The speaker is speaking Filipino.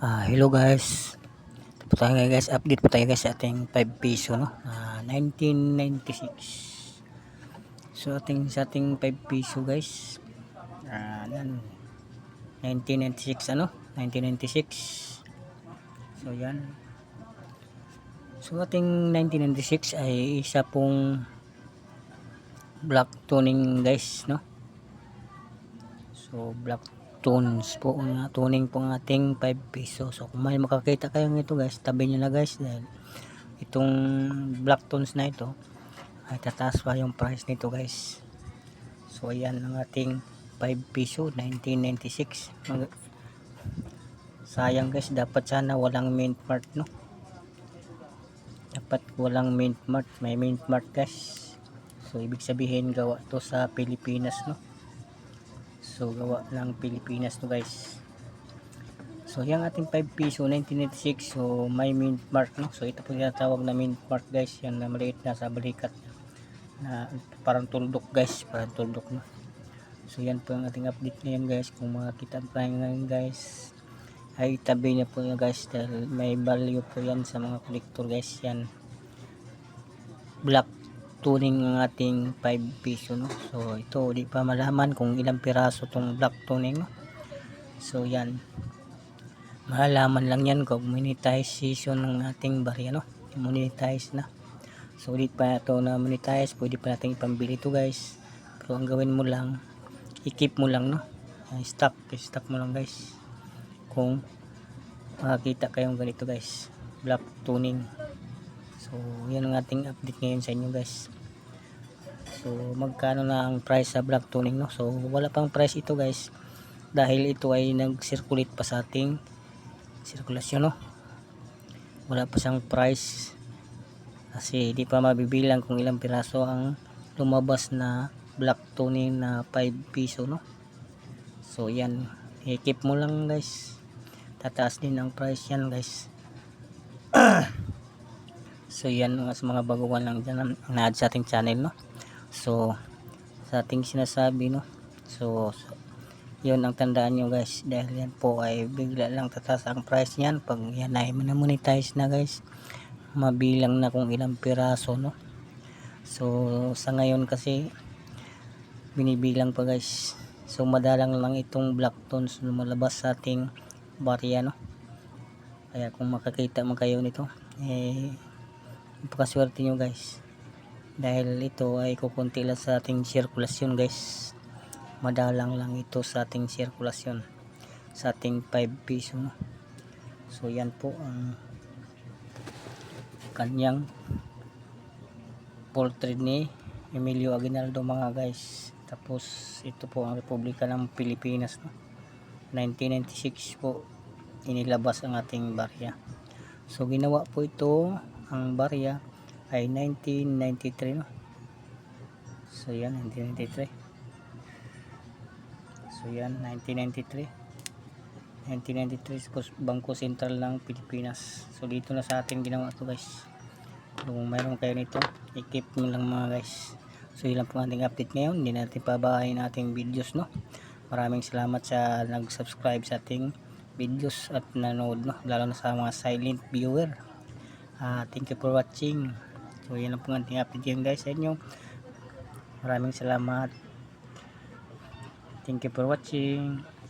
Hello guys. Ito po tayo guys, update po tayo guys sa ating 5 piso no. 1996. So sa ating 5 piso guys. Yan 1996 1996. So yan. So ating 1996 ay isa pong black tuning guys no. So black tones po nga tuning po ang ating 5 piso. So kung may makakita kayo nito guys, tabi nyo na guys, dahil itong black tones na ito ay tataas pa yung price nito guys. So ayan ang ating 5 piso 1996. Sayang guys, dapat sana walang mint mark no, dapat walang mint mark. May mint mark guys, so ibig sabihin gawa to sa Pilipinas no. So gawa ng Pilipinas to guys. So yung ating 5 piso 1996, so may mint mark no. So ito po yung tinatawag na mint mark guys, yan na maliit na sa balikat na parang tuldok guys, parang tuldok no. So yan po yung ating update ngayon guys. Kung makakita tayo ngayon guys, ay tabi niya po yun guys, dahil may value po yan sa mga collector guys. Yan black tuning ng ating 5 piso no. So ito di pa malaman kung ilang piraso tong black tuning no. So yan, malalaman lang yan kung monetization ng ating barya no, monetize na. So di pa ito na monetize, pwede pa natin ipambili ito guys. Pero ang gawin mo lang, i-keep mo lang no, stock mo lang guys. Kung makakita kayong ganito guys, black tuning. So yan ang ating update ngayon sa inyo guys. So magkano na ang price sa black tuning no. So wala pang price ito guys, dahil ito ay nag-circulate pa sa ating sirkulasyon no. Wala pa siyang price kasi di pa mabibilang kung ilang piraso ang lumabas na black tuning na 5 piso no. So yan, i-keep mo lang guys, tataas din ang price yan guys. So yan sa mga baguhan lang dyan na-add sa ating channel no. So sa ating sinasabi no, so yun ang tandaan nyo guys, dahil yan po ay bigla lang tataas ang price niyan pag yan ay monetize na guys. Mabilang na kung ilang piraso no. So sa ngayon kasi binibilang pa guys. So madalang lang itong black tones lumalabas sa ating barya no. Kaya kung makakita mo kayo nito, napakaswerte nyo guys, dahil ito ay kukunti lang sa ating sirkulasyon guys. Madalang lang ito sa ating sirkulasyon sa ating 5 piso no. So yan po ang kanyang portrait ni Emilio Aguinaldo mga guys. Tapos ito po ang Republika ng Pilipinas no? 1996 po inilabas ang ating barya. So ginawa po ito, ang barya ay 1993 no. So yan 1993. So yan 1993 po, Bangko Sentral ng Pilipinas. So dito na sa atin ginawa ito guys. Kung mayroon kayo nito, i-keep mo lang mga guys. So yun lang po ating update ngayon. Hindi natin pabahayin ating videos no. Maraming salamat sa nag-subscribe sa ating videos at nanood no, lalo na sa mga silent viewer. Thank you for watching. So yun lang po ating update ngayon guys sa inyo. Maraming salamat. Thank you for watching.